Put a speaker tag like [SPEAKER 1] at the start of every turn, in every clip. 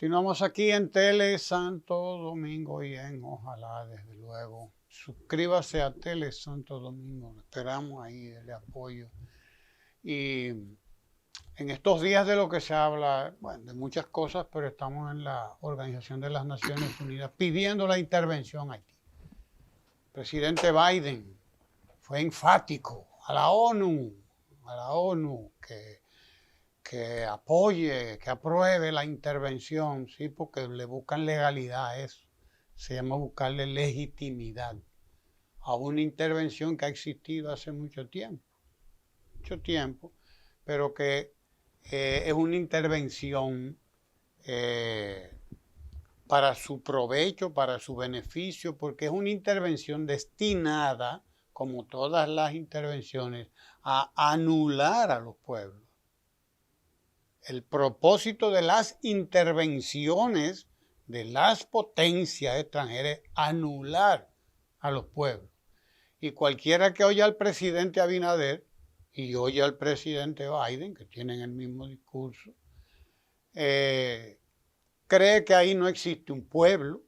[SPEAKER 1] Continuamos aquí en Tele Santo Domingo y en Ojalá, desde luego. Suscríbase a Tele Santo Domingo, esperamos ahí, el apoyo. Y en estos días de lo que se habla, bueno, de muchas cosas, pero estamos en la Organización de las Naciones Unidas pidiendo la intervención a Haití. El presidente Biden fue enfático a la ONU que apoye, que apruebe la intervención, sí, porque le buscan legalidad a eso. Se llama buscarle legitimidad a una intervención que ha existido hace mucho tiempo, pero que es una intervención para su provecho, para su beneficio, porque es una intervención destinada, como todas las intervenciones, a anular a los pueblos. El propósito de las intervenciones de las potencias extranjeras es anular a los pueblos. Y cualquiera que oye al presidente Abinader y oye al presidente Biden, que tienen el mismo discurso, cree que ahí no existe un pueblo,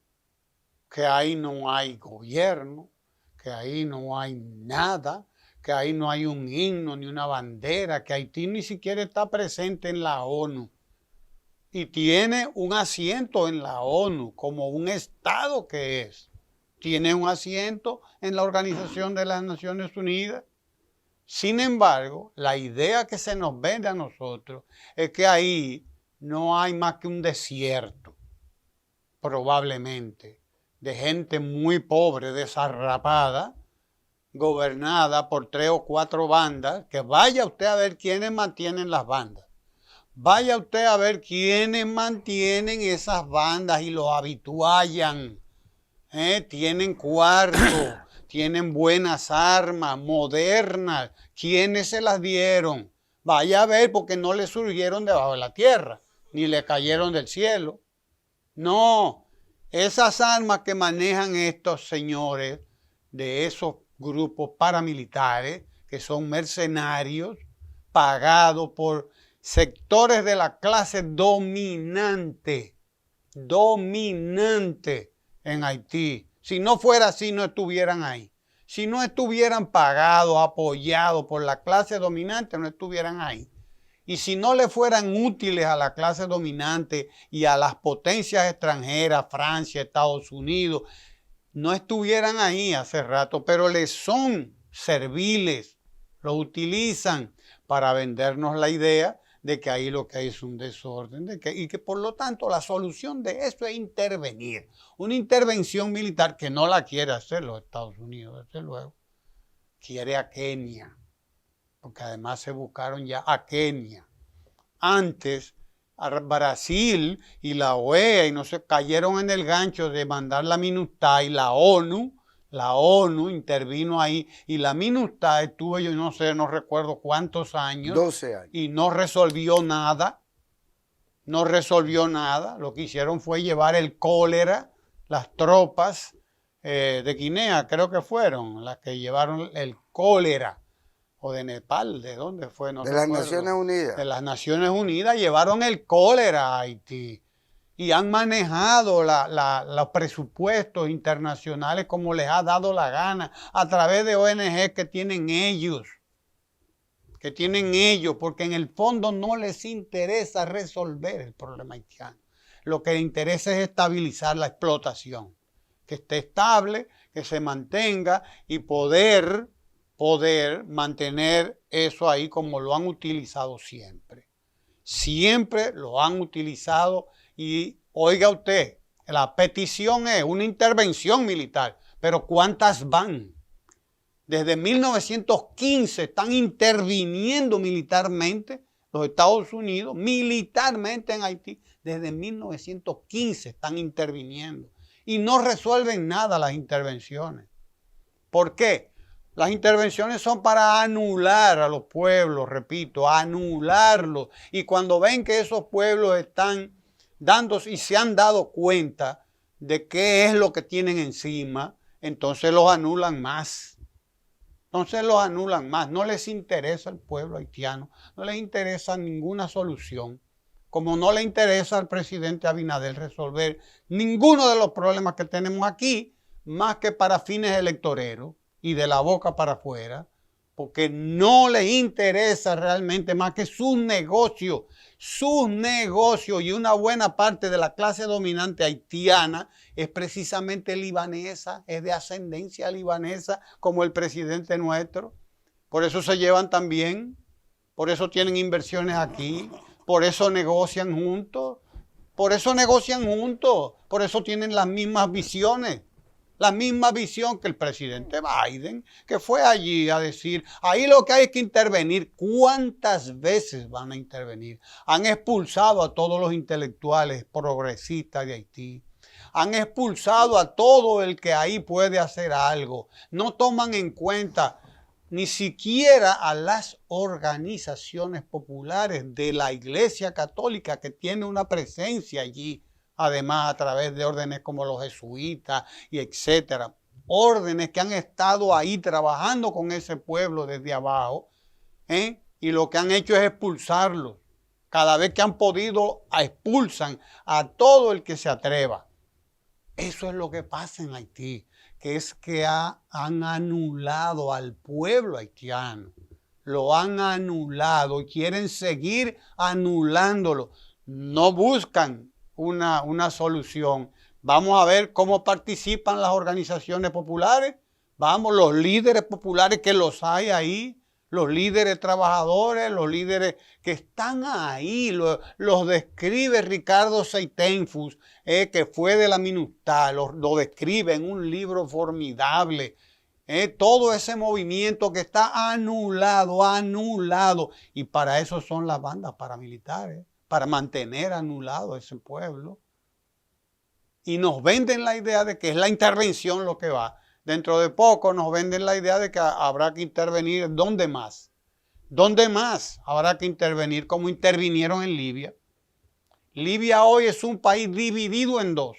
[SPEAKER 1] que ahí no hay gobierno, que ahí no hay nada, que ahí no hay un himno ni una bandera, que Haití ni siquiera está presente en la ONU y tiene un asiento en la ONU como un estado que es. Tiene un asiento en la Organización de las Naciones Unidas. Sin embargo, la idea que se nos vende a nosotros es que ahí no hay más que un desierto, probablemente, de gente muy pobre, desarrapada, gobernada por 3 o 4 bandas, que vaya usted a ver quiénes mantienen las bandas. Vaya usted a ver quiénes mantienen esas bandas y los habituallan. Tienen cuarto, tienen buenas armas, modernas. ¿Quiénes se las dieron? Vaya a ver, porque no le surgieron debajo de la tierra, ni le cayeron del cielo. No, esas armas que manejan estos señores de esos grupos paramilitares, que son mercenarios, pagados por sectores de la clase dominante en Haití. Si no fuera así, no estuvieran ahí. Si no estuvieran pagados, apoyados por la clase dominante, no estuvieran ahí. Y si no le fueran útiles a la clase dominante y a las potencias extranjeras, Francia, Estados Unidos, no estuvieran ahí hace rato, pero les son serviles, lo utilizan para vendernos la idea de que ahí lo que hay es un desorden y que por lo tanto la solución de eso es intervenir. Una intervención militar que no la quiere hacer los Estados Unidos, desde luego. Quiere a Kenia, porque además se buscaron ya a Kenia. Antes, a Brasil y la OEA y no se cayeron en el gancho de mandar la MINUSTAH y la ONU intervino ahí y la MINUSTAH estuvo, yo no sé, no recuerdo cuántos años.
[SPEAKER 2] 12 años.
[SPEAKER 1] Y no resolvió nada. No resolvió nada. Lo que hicieron fue llevar el cólera, las tropas de Guinea, creo que fueron las que llevaron el cólera. O de Nepal, ¿de dónde fue? No
[SPEAKER 2] de las
[SPEAKER 1] recuerdo.
[SPEAKER 2] Naciones Unidas.
[SPEAKER 1] De las Naciones Unidas llevaron el cólera a Haití y han manejado los presupuestos internacionales como les ha dado la gana a través de ONG que tienen ellos, porque en el fondo no les interesa resolver el problema haitiano. Lo que les interesa es estabilizar la explotación, que esté estable, que se mantenga y poder mantener eso ahí como lo han utilizado siempre. Siempre lo han utilizado y oiga usted, la petición es una intervención militar, pero ¿cuántas van? Desde 1915 están interviniendo militarmente los Estados Unidos, militarmente en Haití. Desde 1915 están interviniendo y no resuelven nada las intervenciones. ¿Por qué? Las intervenciones son para anular a los pueblos, repito, anularlos. Y cuando ven que esos pueblos están dándose y se han dado cuenta de qué es lo que tienen encima, entonces los anulan más. No les interesa el pueblo haitiano, no les interesa ninguna solución. como no le interesa al presidente Abinader resolver ninguno de los problemas que tenemos aquí, más que para fines electoreros y de la boca para afuera, porque no le interesa realmente más que sus negocios, y una buena parte de la clase dominante haitiana es precisamente libanesa, es de ascendencia libanesa, como el presidente nuestro. Por eso se llevan tan bien, por eso tienen inversiones aquí, por eso negocian juntos, por eso tienen las mismas visiones. La misma visión que el presidente Biden, que fue allí a decir, ahí lo que hay que intervenir. ¿Cuántas veces van a intervenir? Han expulsado a todos los intelectuales progresistas de Haití. Han expulsado a todo el que ahí puede hacer algo. No toman en cuenta ni siquiera a las organizaciones populares de la Iglesia Católica, que tiene una presencia allí. Además, a través de órdenes como los jesuitas y etcétera. Órdenes que han estado ahí trabajando con ese pueblo desde abajo. Y lo que han hecho es expulsarlos. Cada vez que han podido, expulsan a todo el que se atreva. Eso es lo que pasa en Haití, que es que han anulado al pueblo haitiano. Lo han anulado y quieren seguir anulándolo. No buscan una solución. Vamos a ver cómo participan las organizaciones populares. Vamos, los líderes populares que los hay ahí, los líderes trabajadores, los líderes que están ahí, los describe Ricardo Seitenfus, que fue de la MINUSTAH, lo describe en un libro formidable. Todo ese movimiento que está anulado, y para eso son las bandas paramilitares, para mantener anulado ese pueblo. Y nos venden la idea de que es la intervención lo que va. Dentro de poco nos venden la idea de que habrá que intervenir. ¿Dónde más? ¿Dónde más habrá que intervenir como intervinieron en Libia? Libia hoy es un país dividido en dos,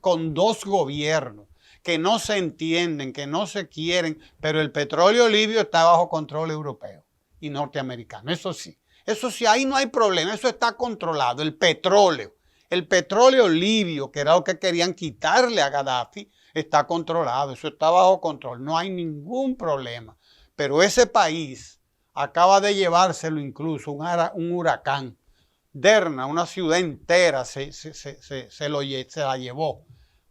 [SPEAKER 1] con dos gobiernos que no se entienden, que no se quieren, pero el petróleo libio está bajo control europeo y norteamericano. Eso sí, ahí no hay problema, eso está controlado. El petróleo libio, que era lo que querían quitarle a Gaddafi, está controlado, eso está bajo control, no hay ningún problema. Pero ese país acaba de llevárselo incluso un huracán. Derna, una ciudad entera, se la llevó.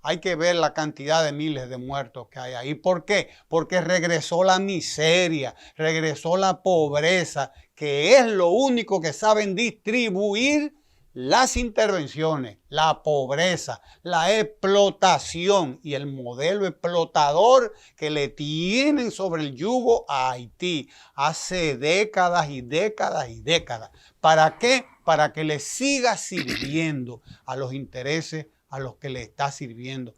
[SPEAKER 1] Hay que ver la cantidad de miles de muertos que hay ahí. ¿Por qué? Porque regresó la miseria, regresó la pobreza, que es lo único que saben distribuir las intervenciones, la pobreza, la explotación y el modelo explotador que le tienen sobre el yugo a Haití hace décadas y décadas y décadas. ¿Para qué? Para que le siga sirviendo a los intereses a los que le está sirviendo.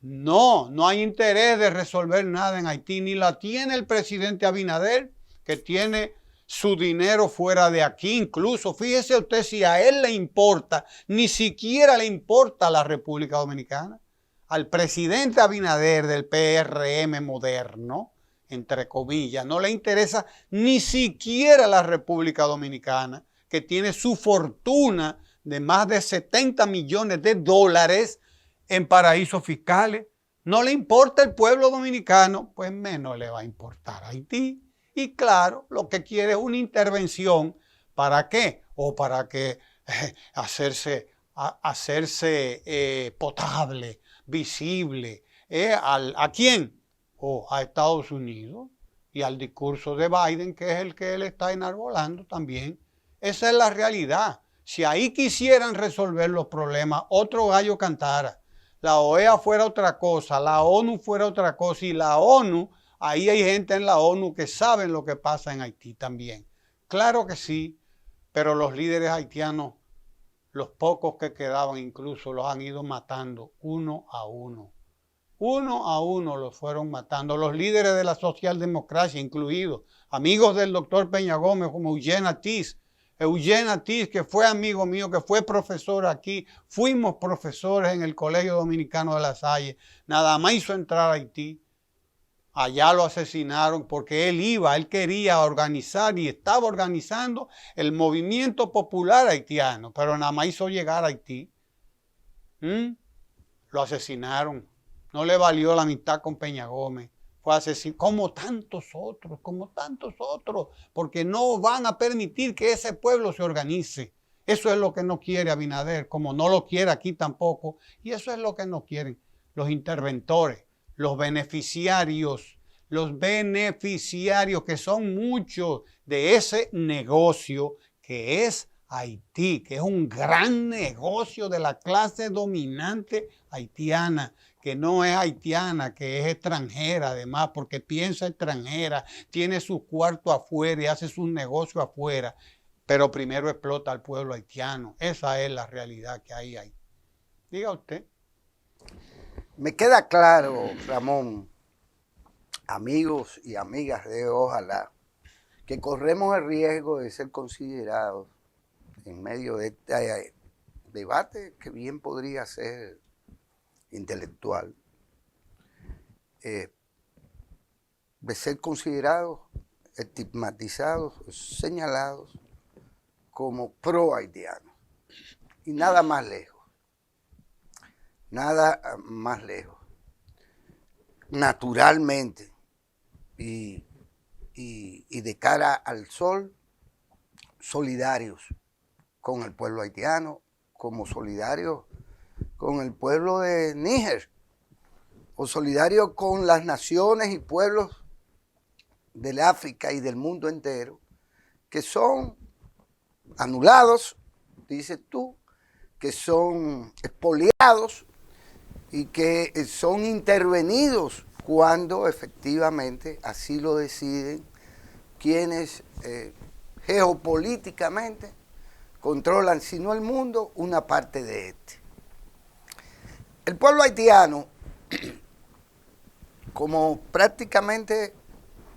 [SPEAKER 1] No hay interés de resolver nada en Haití, ni la tiene el presidente Abinader, que tiene su dinero fuera de aquí. Incluso, fíjese usted, si a él le importa, ni siquiera le importa a la República Dominicana. Al presidente Abinader del PRM moderno, entre comillas, no le interesa ni siquiera la República Dominicana, que tiene su fortuna de más de 70 millones de dólares en paraísos fiscales. No le importa el pueblo dominicano, pues menos le va a importar a Haití. Y claro, lo que quiere es una intervención. ¿Para qué? O para que hacerse potable, visible. ¿A quién? A Estados Unidos y al discurso de Biden, que es el que él está enarbolando también. Esa es la realidad. Si ahí quisieran resolver los problemas, otro gallo cantara. La OEA fuera otra cosa, la ONU fuera otra cosa, y la ONU, ahí hay gente en la ONU que saben lo que pasa en Haití también. Claro que sí, pero los líderes haitianos, los pocos que quedaban incluso, los han ido matando uno a uno. Uno a uno los fueron matando. Los líderes de la socialdemocracia incluidos, amigos del doctor Peña Gómez como Eugene Atiz, que fue amigo mío, que fue profesor aquí. Fuimos profesores en el Colegio Dominicano de La Salle. Nada más hizo entrar a Haití. Allá lo asesinaron porque él quería organizar y estaba organizando el movimiento popular haitiano, pero nada más hizo llegar a Haití. Lo asesinaron. No le valió la amistad con Peña Gómez. Fue asesinado, como tantos otros, porque no van a permitir que ese pueblo se organice. Eso es lo que no quiere Abinader, como no lo quiere aquí tampoco, y eso es lo que no quieren los interventores, los beneficiarios que son muchos de ese negocio que es Haití, que es un gran negocio de la clase dominante haitiana, que no es haitiana, que es extranjera además, porque piensa extranjera, tiene su cuarto afuera y hace sus negocios afuera, pero primero explota al pueblo haitiano. Esa es la realidad que hay ahí. Diga usted.
[SPEAKER 2] Me queda claro, Ramón, amigos y amigas de Ojalá, que corremos el riesgo de ser considerados en medio de este debate que bien podría ser intelectual, de ser considerados, estigmatizados, señalados como pro-haitianos. Y nada más lejos. Nada más lejos. Naturalmente y de cara al sol, solidarios con el pueblo haitiano, como solidarios con el pueblo de Níger, o solidarios con las naciones y pueblos del África y del mundo entero, que son anulados, dices tú, que son expoliados y que son intervenidos cuando efectivamente así lo deciden quienes geopolíticamente controlan, si no el mundo, una parte de este. El pueblo haitiano, como prácticamente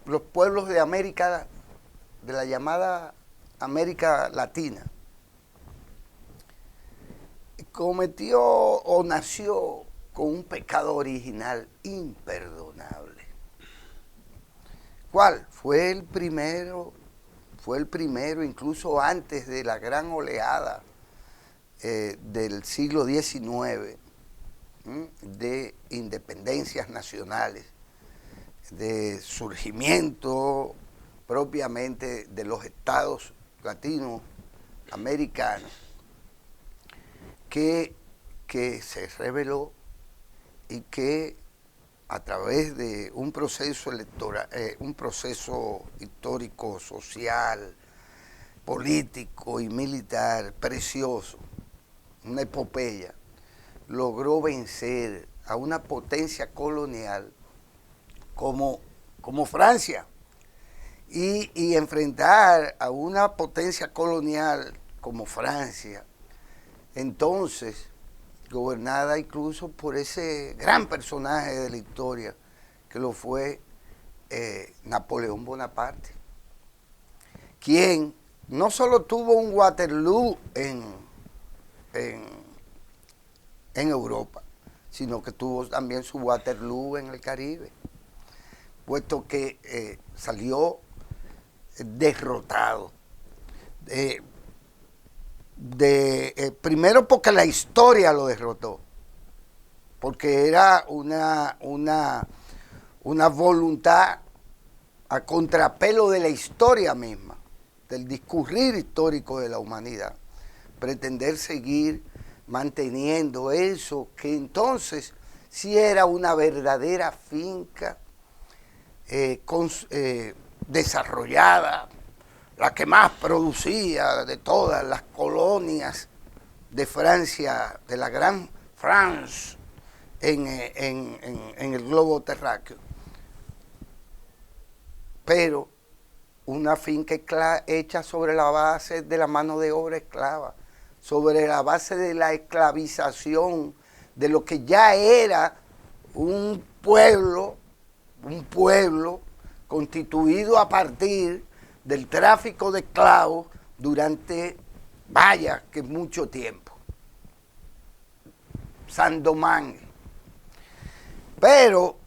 [SPEAKER 2] los pueblos de América, de la llamada América Latina, cometió o nació con un pecado original imperdonable. ¿Cuál? Fue el primero, incluso antes de la gran oleada del siglo XIX, de independencias nacionales, de surgimiento propiamente de los estados latinoamericanos, que se reveló y que a través de un proceso electoral, un proceso histórico, social, político y militar precioso, una epopeya, logró vencer a una potencia colonial como Francia y enfrentar a una potencia colonial como Francia, entonces gobernada incluso por ese gran personaje de la historia que lo fue Napoleón Bonaparte, quien no solo tuvo un Waterloo en Europa, sino que tuvo también su Waterloo en el Caribe, puesto que salió derrotado. Primero porque la historia lo derrotó, porque era una voluntad a contrapelo de la historia misma, del discurrir histórico de la humanidad, pretender seguir manteniendo eso que entonces sí era una verdadera finca desarrollada, la que más producía de todas las colonias de Francia, de la Gran France en el globo terráqueo. Pero una finca hecha sobre la base de la mano de obra esclava, sobre la base de la esclavización de lo que ya era un pueblo constituido a partir del tráfico de esclavos durante, vaya, que mucho tiempo. Saint-Domingue. Pero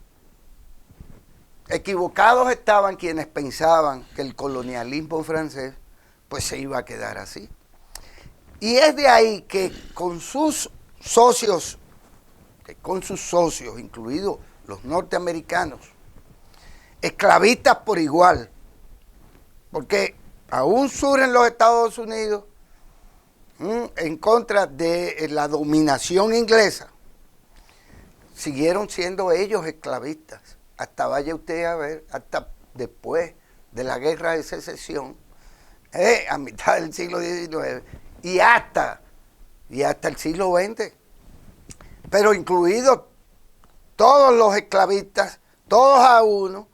[SPEAKER 2] equivocados estaban quienes pensaban que el colonialismo francés pues se iba a quedar así. Y es de ahí que con sus socios, incluidos los norteamericanos, esclavistas por igual, porque aún surgen los Estados Unidos en contra de la dominación inglesa, siguieron siendo ellos esclavistas, hasta vaya usted a ver, hasta después de la guerra de secesión, a mitad del siglo XIX, y hasta el siglo XX, pero incluidos todos los esclavistas, todos a uno,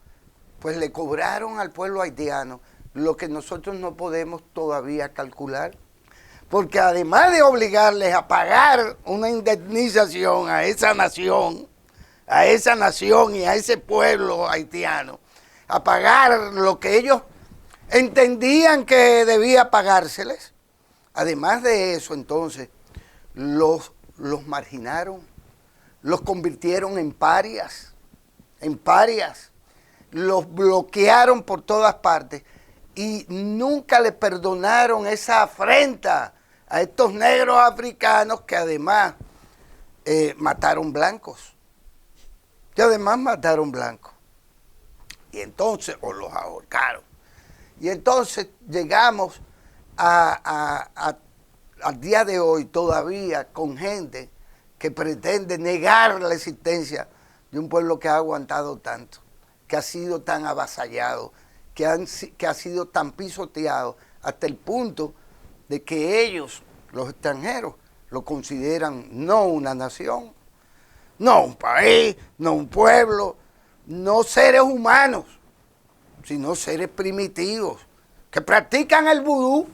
[SPEAKER 2] pues le cobraron al pueblo haitiano lo que nosotros no podemos todavía calcular, porque además de obligarles a pagar una indemnización a esa nación y a ese pueblo haitiano, a pagar lo que ellos entendían que debía pagárseles, además de eso, entonces, los marginaron, los convirtieron en parias, los bloquearon por todas partes y nunca le perdonaron esa afrenta a estos negros africanos que además mataron blancos. Y entonces, o los ahorcaron. Y entonces llegamos al día de hoy todavía con gente que pretende negar la existencia de un pueblo que ha aguantado tanto, que ha sido tan avasallado, que ha sido tan pisoteado, hasta el punto de que ellos, los extranjeros, lo consideran no una nación, no un país, no un pueblo, no seres humanos, sino seres primitivos, que practican el vudú,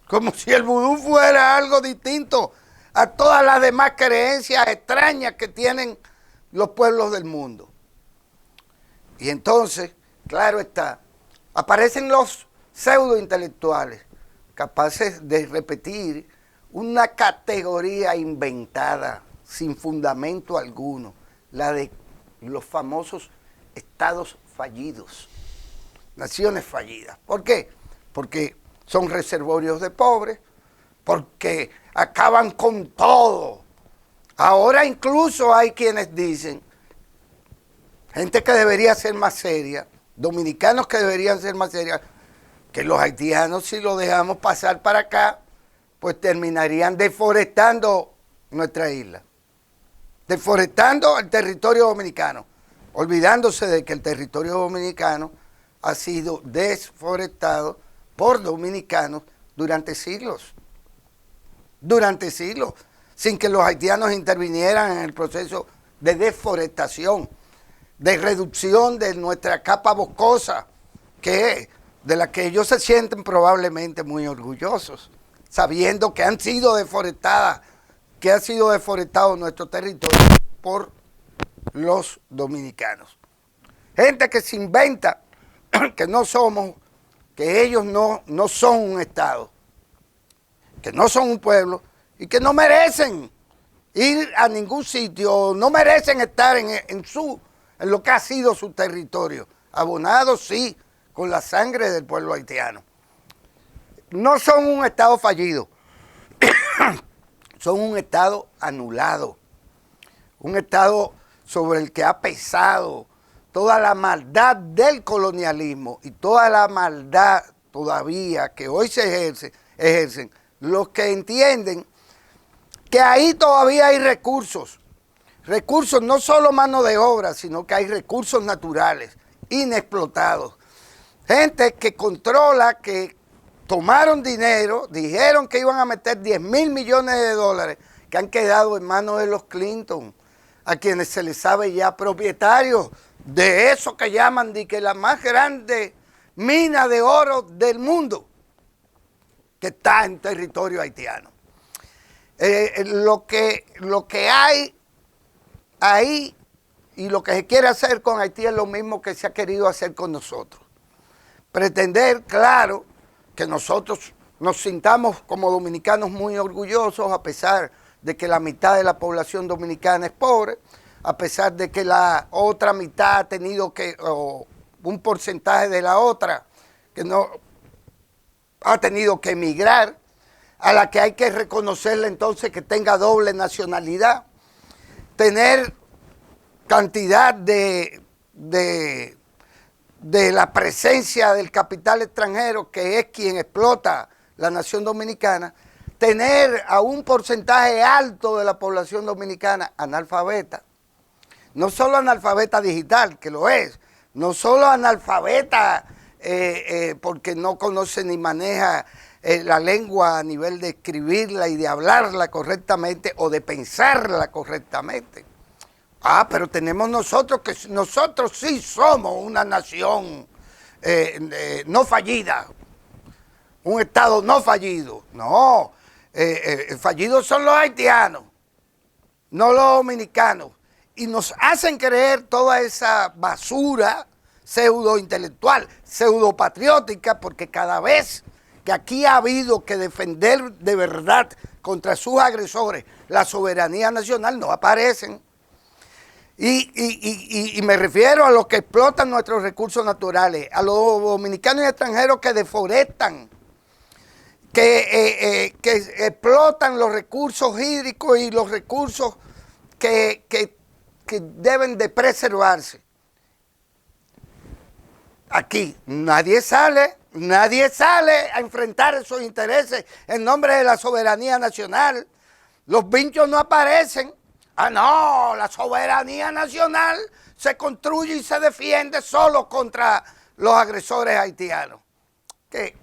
[SPEAKER 2] como si el vudú fuera algo distinto a todas las demás creencias extrañas que tienen los pueblos del mundo. Y entonces, claro está, aparecen los pseudointelectuales capaces de repetir una categoría inventada, sin fundamento alguno, la de los famosos estados fallidos, naciones fallidas. ¿Por qué? Porque son reservorios de pobres, porque acaban con todo. Ahora incluso hay quienes dicen, gente que debería ser más seria, dominicanos que deberían ser más serios, que los haitianos, si lo dejamos pasar para acá, pues terminarían deforestando nuestra isla, deforestando el territorio dominicano, olvidándose de que el territorio dominicano ha sido desforestado por dominicanos durante siglos, sin que los haitianos intervinieran en el proceso de deforestación, de reducción de nuestra capa boscosa, de la que ellos se sienten probablemente muy orgullosos, sabiendo que han sido deforestadas, que ha sido deforestado nuestro territorio por los dominicanos. Gente que se inventa que no somos, que ellos no son un Estado, que no son un pueblo y que no merecen ir a ningún sitio, no merecen estar en lo que ha sido su territorio, abonados sí con la sangre del pueblo haitiano. No son un Estado fallido, son un Estado anulado, un Estado sobre el que ha pesado toda la maldad del colonialismo y toda la maldad todavía que hoy se ejercen los que entienden que ahí todavía hay recursos no solo mano de obra, sino que hay recursos naturales inexplotados. Gente que controla, que tomaron dinero, dijeron que iban a meter 10.000 millones de dólares que han quedado en manos de los Clinton, a quienes se les sabe ya propietarios de eso que llaman de que la más grande mina de oro del mundo, que está en territorio haitiano. Lo que hay ahí y lo que se quiere hacer con Haití es lo mismo que se ha querido hacer con nosotros. Pretender, claro, que nosotros nos sintamos como dominicanos muy orgullosos, a pesar de que la mitad de la población dominicana es pobre, a pesar de que la otra mitad ha tenido que, o un porcentaje de la otra, que no ha tenido que emigrar, a la que hay que reconocerle entonces que tenga doble nacionalidad, tener cantidad de la presencia del capital extranjero, que es quien explota la nación dominicana, tener a un porcentaje alto de la población dominicana analfabeta, no solo analfabeta digital, que lo es, no solo analfabeta porque no conoce ni maneja la lengua a nivel de escribirla y de hablarla correctamente o de pensarla correctamente. Pero tenemos nosotros que nosotros sí somos una nación no fallida, un Estado no fallido. No, fallidos son los haitianos, no los dominicanos. Y nos hacen creer toda esa basura pseudo intelectual, pseudo patriótica, porque cada vez que aquí ha habido que defender de verdad contra sus agresores la soberanía nacional, no aparecen. Y me refiero a los que explotan nuestros recursos naturales, a los dominicanos y extranjeros que deforestan, que explotan los recursos hídricos y los recursos que deben de preservarse. Aquí nadie sale a enfrentar esos intereses en nombre de la soberanía nacional. Los vinchos no aparecen. No, la soberanía nacional se construye y se defiende solo contra los agresores haitianos, que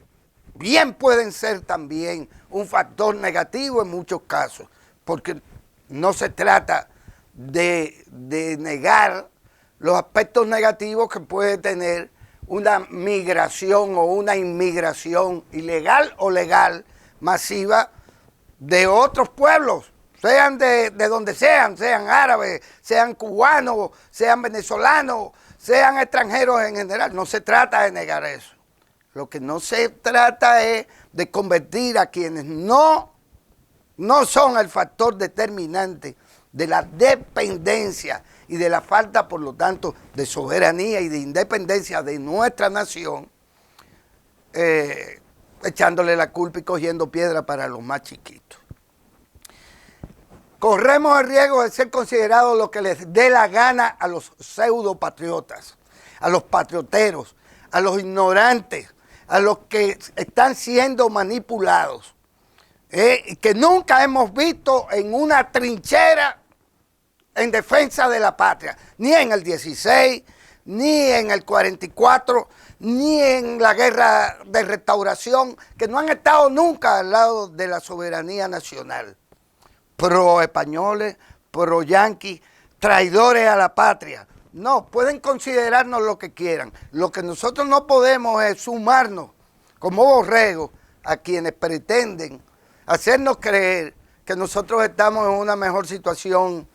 [SPEAKER 2] bien pueden ser también un factor negativo en muchos casos, porque no se trata de negar los aspectos negativos que puede tener una migración o una inmigración ilegal o legal masiva de otros pueblos, sean de donde sean árabes, sean cubanos, sean venezolanos, sean extranjeros en general. No se trata de negar eso. Lo que no se trata es de convertir a quienes no son el factor determinante de la dependencia y de la falta, por lo tanto, de soberanía y de independencia de nuestra nación, echándole la culpa y cogiendo piedra para los más chiquitos. Corremos el riesgo de ser considerados lo que les dé la gana a los pseudopatriotas, a los patrioteros, a los ignorantes, a los que están siendo manipulados, que nunca hemos visto en una trinchera en defensa de la patria, ni en el 16, ni en el 44, ni en la guerra de restauración, que no han estado nunca al lado de la soberanía nacional. Pro españoles, pro yanquis, traidores a la patria. No, pueden considerarnos lo que quieran. Lo que nosotros no podemos es sumarnos como borregos a quienes pretenden hacernos creer que nosotros estamos en una mejor situación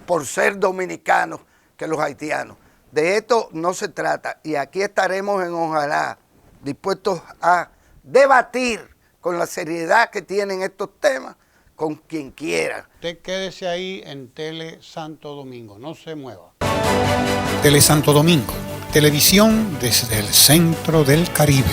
[SPEAKER 2] por ser dominicanos que los haitianos. De esto no se trata, y aquí estaremos en Ojalá dispuestos a debatir con la seriedad que tienen estos temas con quien quiera.
[SPEAKER 1] Usted quédese ahí en Tele Santo Domingo, no se mueva.
[SPEAKER 3] Tele Santo Domingo, televisión desde el centro del Caribe.